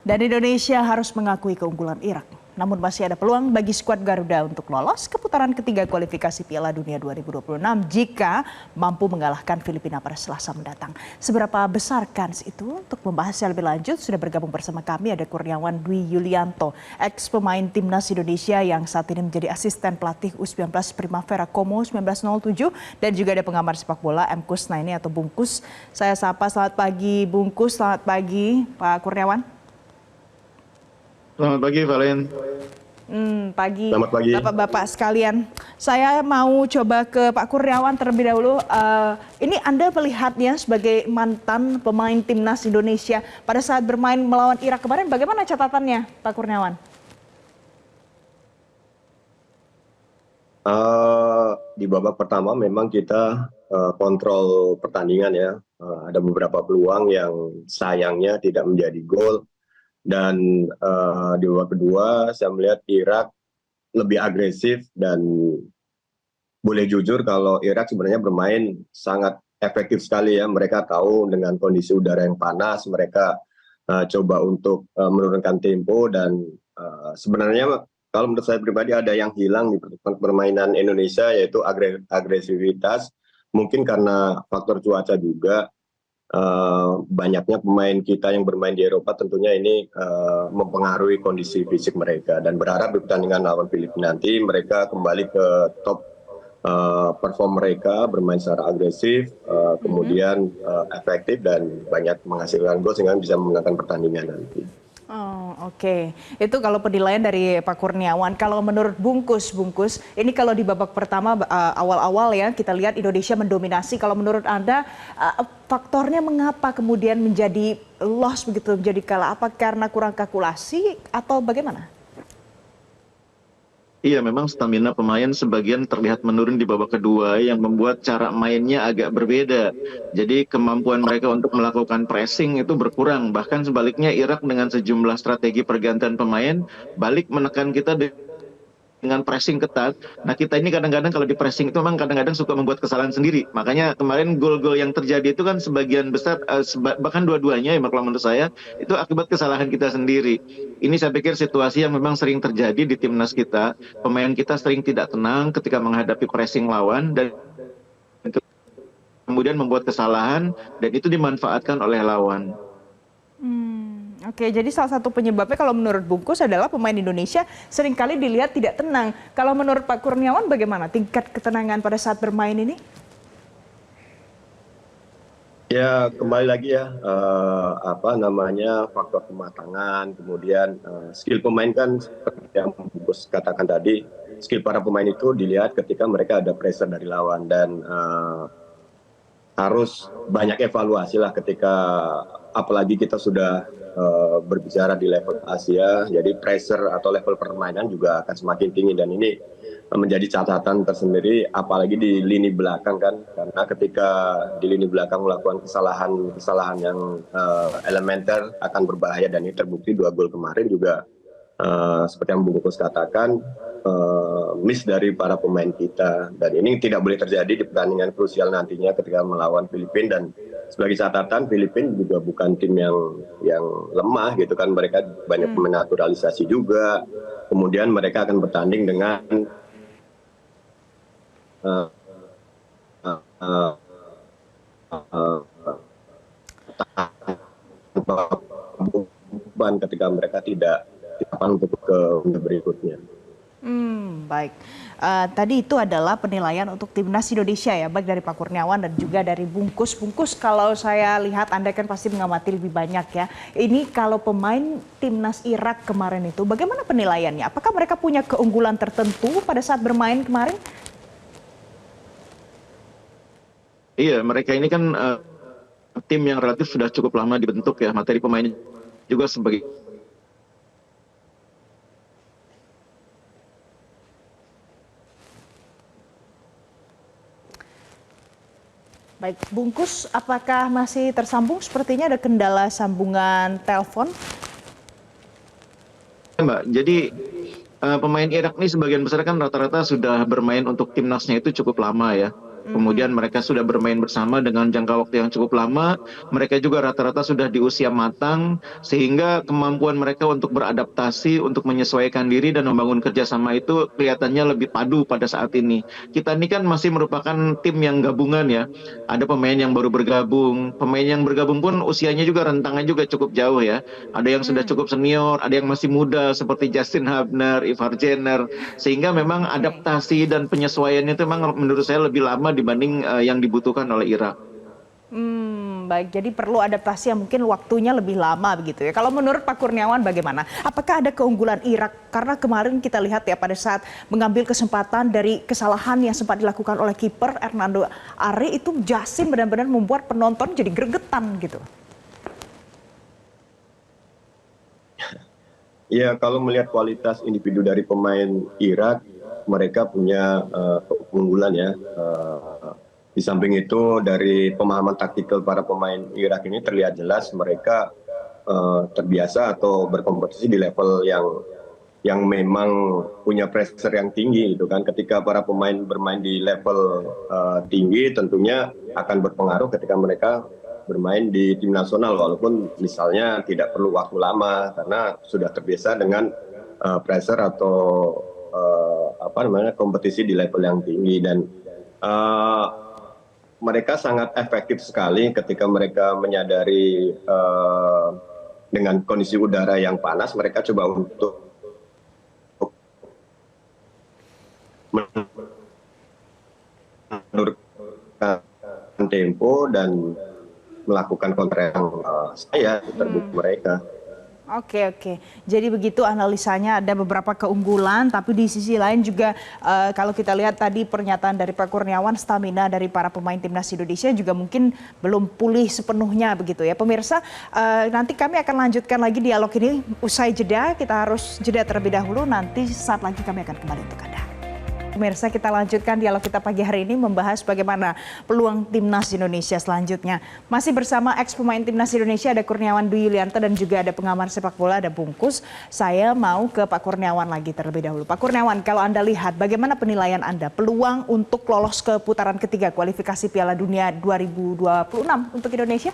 Dan Indonesia harus mengakui keunggulan Irak. Namun masih ada peluang bagi skuad Garuda untuk lolos ke putaran ketiga kualifikasi Piala Dunia 2026 jika mampu mengalahkan Filipina pada Selasa mendatang. Seberapa besar kans itu? Untuk membahasnya lebih lanjut sudah bergabung bersama kami ada Kurniawan Dwi Yulianto, ex pemain Timnas Indonesia yang saat ini menjadi asisten pelatih U19 Primavera Como 1907 dan juga ada pengamat sepak bola M. Kusnaini atau Bungkus. Saya sapa, selamat pagi Bungkus, selamat pagi Pak Kurniawan. Selamat pagi, Valen. Pagi, Bapak-bapak sekalian. Saya mau coba ke Pak Kurniawan terlebih dahulu. Ini Anda melihatnya sebagai mantan pemain Timnas Indonesia pada saat bermain melawan Irak kemarin. Bagaimana catatannya, Pak Kurniawan? Di babak pertama memang kita kontrol pertandingan ya. Ada beberapa peluang yang sayangnya tidak menjadi gol. Dan di babak kedua saya melihat Irak lebih agresif dan boleh jujur kalau Irak sebenarnya bermain sangat efektif sekali ya. Mereka tahu dengan kondisi udara yang panas mereka coba untuk menurunkan tempo dan sebenarnya kalau menurut saya pribadi ada yang hilang di permainan Indonesia yaitu agresivitas. Mungkin karena faktor cuaca juga. Banyaknya pemain kita yang bermain di Eropa tentunya ini mempengaruhi kondisi fisik mereka dan berharap di pertandingan lawan Filipina nanti mereka kembali ke top perform mereka, bermain secara agresif, kemudian efektif dan banyak menghasilkan gol sehingga bisa memenangkan pertandingan nanti. Oke. Itu kalau penilaian dari Pak Kurniawan. Kalau menurut Bungkus, ini kalau di babak pertama awal-awal ya kita lihat Indonesia mendominasi. Kalau menurut Anda faktornya mengapa kemudian menjadi loss begitu, menjadi kalah? Apa karena kurang kalkulasi atau bagaimana? Iya, memang stamina pemain sebagian terlihat menurun di babak kedua yang membuat cara mainnya agak berbeda. Jadi kemampuan mereka untuk melakukan pressing itu berkurang. Bahkan sebaliknya Irak dengan sejumlah strategi pergantian pemain balik menekan kita dengan pressing ketat. Nah kita ini kadang-kadang kalau di pressing itu memang kadang-kadang suka membuat kesalahan sendiri. Makanya kemarin gol-gol yang terjadi itu kan sebagian besar, bahkan dua-duanya ya kalau menurut saya, itu akibat kesalahan kita sendiri. Ini saya pikir situasi yang memang sering terjadi di timnas kita. Pemain kita sering tidak tenang ketika menghadapi pressing lawan dan kemudian membuat kesalahan dan itu dimanfaatkan oleh lawan. Oke, jadi salah satu penyebabnya kalau menurut Bungkus adalah pemain Indonesia seringkali dilihat tidak tenang. Kalau menurut Pak Kurniawan bagaimana tingkat ketenangan pada saat bermain ini? Ya kembali lagi ya faktor kematangan, kemudian skill pemain kan seperti yang Bungkus katakan tadi, skill para pemain itu dilihat ketika mereka ada pressure dari lawan dan harus banyak evaluasi lah ketika apalagi kita sudah berbicara di level Asia, jadi pressure atau level permainan juga akan semakin tinggi dan ini menjadi catatan tersendiri apalagi di lini belakang kan, karena ketika di lini belakang melakukan kesalahan yang elementer akan berbahaya dan ini terbukti 2 gol kemarin juga seperti yang Bungkus katakan miss dari para pemain kita dan ini tidak boleh terjadi di pertandingan krusial nantinya ketika melawan Filipina. Dan sebagai catatan Filipina juga bukan tim yang lemah gitu kan, mereka banyak menaturalisasi juga, kemudian mereka akan bertanding dengan beban ketika mereka tidak untuk ke berikutnya. Baik, tadi itu adalah penilaian untuk Timnas Indonesia ya, baik dari Pak Kurniawan dan juga dari Bungkus. Kalau saya lihat Anda kan pasti mengamati lebih banyak ya. Ini kalau pemain Timnas Irak kemarin itu bagaimana penilaiannya? Apakah mereka punya keunggulan tertentu pada saat bermain kemarin? Iya, mereka ini kan tim yang relatif sudah cukup lama dibentuk ya, materi pemain juga sebagai Baik, Bungkus, apakah masih tersambung? Sepertinya ada kendala sambungan telepon. Mbak, jadi pemain Irak ini sebagian besar kan rata-rata sudah bermain untuk timnasnya itu cukup lama ya. Kemudian mereka sudah bermain bersama dengan jangka waktu yang cukup lama. Mereka juga rata-rata sudah di usia matang, sehingga kemampuan mereka untuk beradaptasi, untuk menyesuaikan diri dan membangun kerjasama itu kelihatannya lebih padu pada saat ini. Kita ini kan masih merupakan tim yang gabungan ya. Ada pemain yang baru bergabung. Pemain yang bergabung pun usianya juga rentangnya juga cukup jauh ya. Ada yang sudah cukup senior, ada yang masih muda seperti Justin Hubner, Ivar Jenner. Sehingga memang Oke. adaptasi dan penyesuaiannya itu memang menurut saya lebih lama dibanding yang dibutuhkan oleh Irak. Baik, jadi perlu adaptasi yang mungkin waktunya lebih lama begitu ya. Kalau menurut Pak Kurniawan bagaimana? Apakah ada keunggulan Irak? Karena kemarin kita lihat ya pada saat mengambil kesempatan dari kesalahan yang sempat dilakukan oleh kiper Hernando Ari, itu Jassim benar-benar membuat penonton jadi gregetan gitu. Ya, kalau melihat kualitas individu dari pemain Irak, mereka punya keunggulan ya. Di samping itu, dari pemahaman taktikal para pemain Irak ini terlihat jelas mereka terbiasa atau berkompetisi di level yang memang punya pressure yang tinggi gitu kan. Ketika para pemain bermain di level tinggi, tentunya akan berpengaruh ketika mereka bermain di tim nasional, walaupun misalnya tidak perlu waktu lama karena sudah terbiasa dengan pressure atau kompetisi di level yang tinggi. Dan mereka sangat efektif sekali ketika mereka menyadari dengan kondisi udara yang panas, mereka coba untuk menurunkan tempo dan melakukan counter yang saya terbukti mereka. Oke. Jadi begitu analisanya, ada beberapa keunggulan, tapi di sisi lain juga kalau kita lihat tadi pernyataan dari Pak Kurniawan, stamina dari para pemain timnas Indonesia juga mungkin belum pulih sepenuhnya begitu ya. Pemirsa, nanti kami akan lanjutkan lagi dialog ini usai jeda. Kita harus jeda terlebih dahulu, nanti saat lagi kami akan kembali untuk Anda. Pemirsa, kita lanjutkan dialog kita pagi hari ini membahas bagaimana peluang timnas Indonesia selanjutnya. Masih bersama ex pemain timnas Indonesia, ada Kurniawan Dwi Yulianto dan juga ada pengamat sepak bola, ada Bungkus. Saya mau ke Pak Kurniawan lagi terlebih dahulu. Pak Kurniawan, kalau Anda lihat bagaimana penilaian Anda peluang untuk lolos ke putaran ketiga kualifikasi Piala Dunia 2026 untuk Indonesia?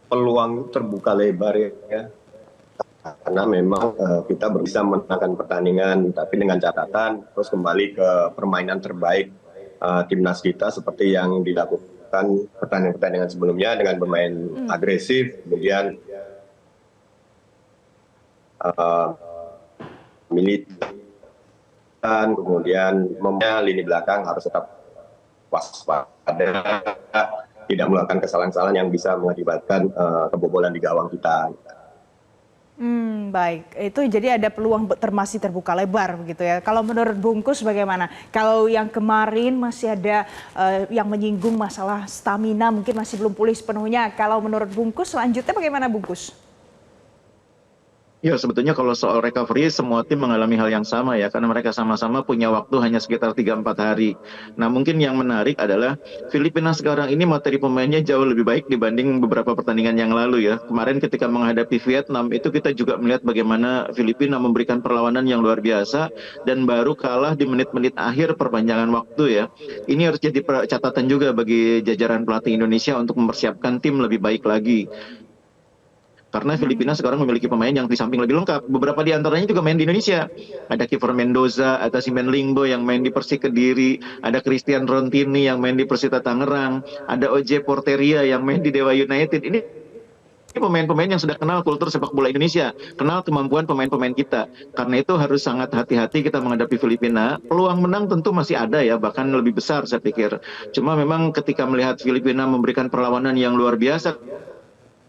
Peluang terbuka lebar ya. Karena memang kita bisa menangkan pertandingan, tapi dengan catatan terus kembali ke permainan terbaik timnas kita seperti yang dilakukan pertandingan-pertandingan sebelumnya dengan bermain agresif, kemudian militan, kemudian lini belakang harus tetap waspada, tidak melakukan kesalahan-kesalahan yang bisa mengakibatkan kebobolan di gawang kita. Baik, itu jadi ada peluang masih terbuka lebar begitu ya. Kalau menurut Bungkus bagaimana? Kalau yang kemarin masih ada yang menyinggung masalah stamina mungkin masih belum pulih sepenuhnya. Kalau menurut Bungkus selanjutnya bagaimana Bungkus? Ya, sebetulnya kalau soal recovery semua tim mengalami hal yang sama ya, karena mereka sama-sama punya waktu hanya sekitar 3-4 hari. Nah, mungkin yang menarik adalah Filipina sekarang ini materi pemainnya jauh lebih baik dibanding beberapa pertandingan yang lalu ya. Kemarin ketika menghadapi Vietnam itu kita juga melihat bagaimana Filipina memberikan perlawanan yang luar biasa dan baru kalah di menit-menit akhir perpanjangan waktu ya. Ini harus jadi catatan juga bagi jajaran pelatih Indonesia untuk mempersiapkan tim lebih baik lagi. Karena Filipina sekarang memiliki pemain yang di samping lebih lengkap. Beberapa di antaranya juga main di Indonesia. Ada Kiefer Mendoza, ada Simen Lingbo yang main di Persik Kediri, ada Christian Rontini yang main di Persita Tangerang, ada Oje Porteria yang main di Dewa United. Ini pemain-pemain yang sudah kenal kultur sepak bola Indonesia, kenal kemampuan pemain-pemain kita. Karena itu harus sangat hati-hati kita menghadapi Filipina. Peluang menang tentu masih ada ya, bahkan lebih besar saya pikir. Cuma memang ketika melihat Filipina memberikan perlawanan yang luar biasa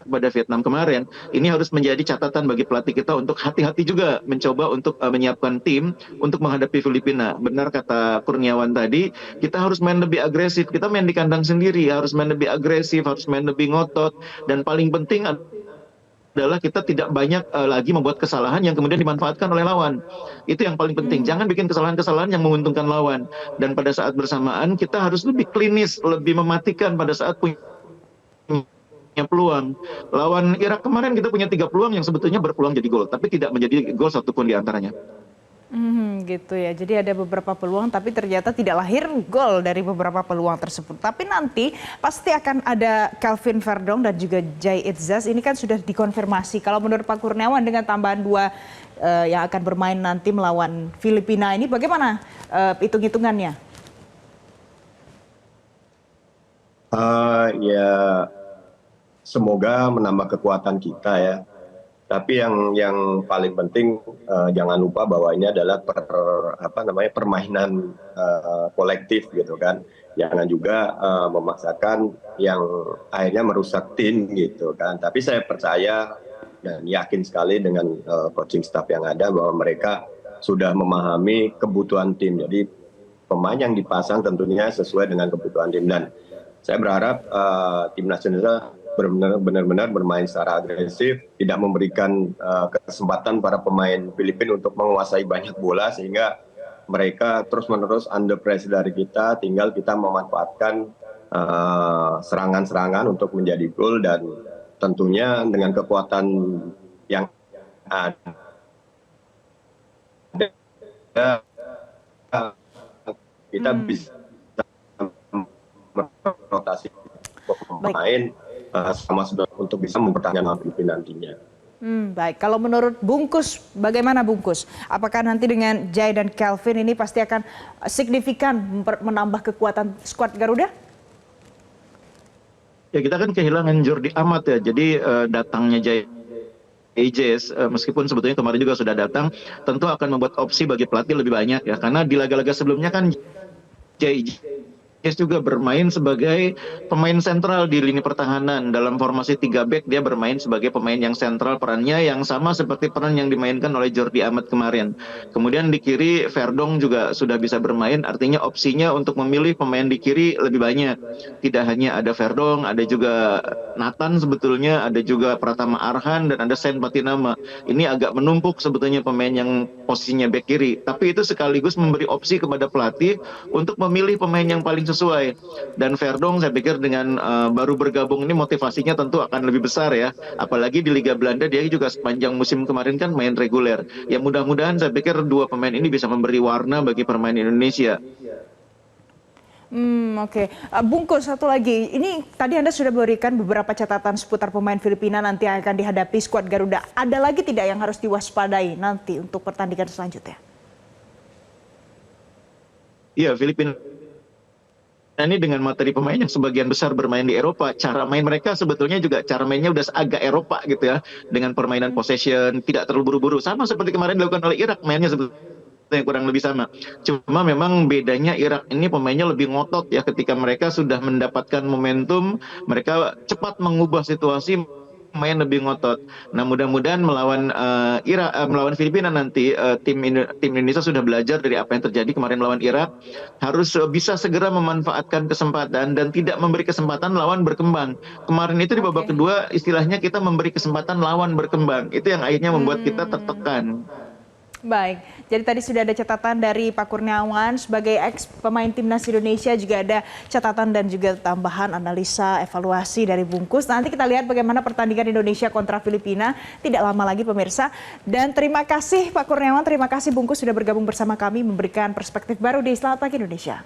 pada Vietnam kemarin, ini harus menjadi catatan bagi pelatih kita untuk hati-hati juga mencoba untuk menyiapkan tim untuk menghadapi Filipina. Benar kata Kurniawan tadi, kita harus main lebih agresif. Kita main di kandang sendiri, harus main lebih agresif, harus main lebih ngotot, dan paling penting adalah kita tidak banyak lagi membuat kesalahan yang kemudian dimanfaatkan oleh lawan. Itu yang paling penting. Jangan bikin kesalahan-kesalahan yang menguntungkan lawan. Dan pada saat bersamaan kita harus lebih klinis, lebih mematikan pada saat punya peluang. Lawan Irak kemarin kita punya 3 peluang yang sebetulnya berpeluang jadi gol, tapi tidak menjadi gol satupun di antaranya. Gitu ya. Jadi ada beberapa peluang tapi ternyata tidak lahir gol dari beberapa peluang tersebut. Tapi nanti pasti akan ada Calvin Verdong dan juga Jai Itzaz. Ini kan sudah dikonfirmasi. Kalau menurut Pak Kurniawan dengan tambahan dua yang akan bermain nanti melawan Filipina ini bagaimana hitung-hitungannya? Ya semoga menambah kekuatan kita ya. Tapi yang paling penting jangan lupa bahwa ini adalah permainan kolektif gitu kan. Jangan juga memaksakan yang akhirnya merusak tim gitu kan. Tapi saya percaya dan yakin sekali dengan coaching staff yang ada bahwa mereka sudah memahami kebutuhan tim. Jadi pemain yang dipasang tentunya sesuai dengan kebutuhan tim, dan saya berharap timnas Indonesia benar-benar bermain secara agresif, tidak memberikan kesempatan para pemain Filipina untuk menguasai banyak bola sehingga mereka terus-menerus under pressure dari kita. Tinggal kita memanfaatkan serangan-serangan untuk menjadi gol, dan tentunya dengan kekuatan yang ada kita bisa merotasi pemain sama untuk bisa mempertahankan Filipina nantinya. Baik, kalau menurut Bungkus, bagaimana Bungkus? Apakah nanti dengan Jai dan Calvin ini pasti akan signifikan menambah kekuatan skuad Garuda? Ya, kita kan kehilangan Jordi Amat ya, jadi datangnya Jai Itzaz, meskipun sebetulnya kemarin juga sudah datang, tentu akan membuat opsi bagi pelatih lebih banyak ya, karena di laga-laga sebelumnya kan Jai Itzaz juga bermain sebagai pemain sentral di lini pertahanan. Dalam formasi 3 back dia bermain sebagai pemain yang sentral, perannya yang sama seperti peran yang dimainkan oleh Jordi Amat kemarin. Kemudian di kiri Verdong juga sudah bisa bermain, artinya opsinya untuk memilih pemain di kiri lebih banyak. Tidak hanya ada Verdong, ada juga Nathan sebetulnya, ada juga Pratama Arhan, dan ada Saint Patinama. Ini agak menumpuk sebetulnya pemain yang posisinya back kiri. Tapi itu sekaligus memberi opsi kepada pelatih untuk memilih pemain yang paling sesuai. Dan Verdong saya pikir dengan baru bergabung ini motivasinya tentu akan lebih besar ya. Apalagi di Liga Belanda dia juga sepanjang musim kemarin kan main reguler. Ya mudah-mudahan saya pikir dua pemain ini bisa memberi warna bagi permainan Indonesia. Oke. Bungkus, satu lagi. Ini tadi Anda sudah berikan beberapa catatan seputar pemain Filipina nanti yang akan dihadapi skuad Garuda. Ada lagi tidak yang harus diwaspadai nanti untuk pertandingan selanjutnya? Iya, Filipina ini dengan materi pemain yang sebagian besar bermain di Eropa, cara main mereka sebetulnya juga cara mainnya udah agak Eropa gitu ya, dengan permainan possession, tidak terlalu buru-buru, sama seperti kemarin dilakukan oleh Irak, mainnya sebetulnya kurang lebih sama. Cuma memang bedanya Irak ini pemainnya lebih ngotot ya, ketika mereka sudah mendapatkan momentum, mereka cepat mengubah situasi, main lebih ngotot. Nah, mudah-mudahan melawan melawan Filipina nanti tim Indonesia sudah belajar dari apa yang terjadi kemarin melawan Irak, harus bisa segera memanfaatkan kesempatan dan tidak memberi kesempatan lawan berkembang. Kemarin itu di babak kedua istilahnya kita memberi kesempatan lawan berkembang. Itu yang akhirnya membuat kita tertekan. Baik, jadi tadi sudah ada catatan dari Pak Kurniawan sebagai ex pemain timnas Indonesia, juga ada catatan dan juga tambahan analisa evaluasi dari Bungkus. Nanti kita lihat bagaimana pertandingan Indonesia kontra Filipina tidak lama lagi pemirsa. Dan terima kasih Pak Kurniawan, terima kasih Bungkus sudah bergabung bersama kami memberikan perspektif baru di Selamat Pagi Indonesia.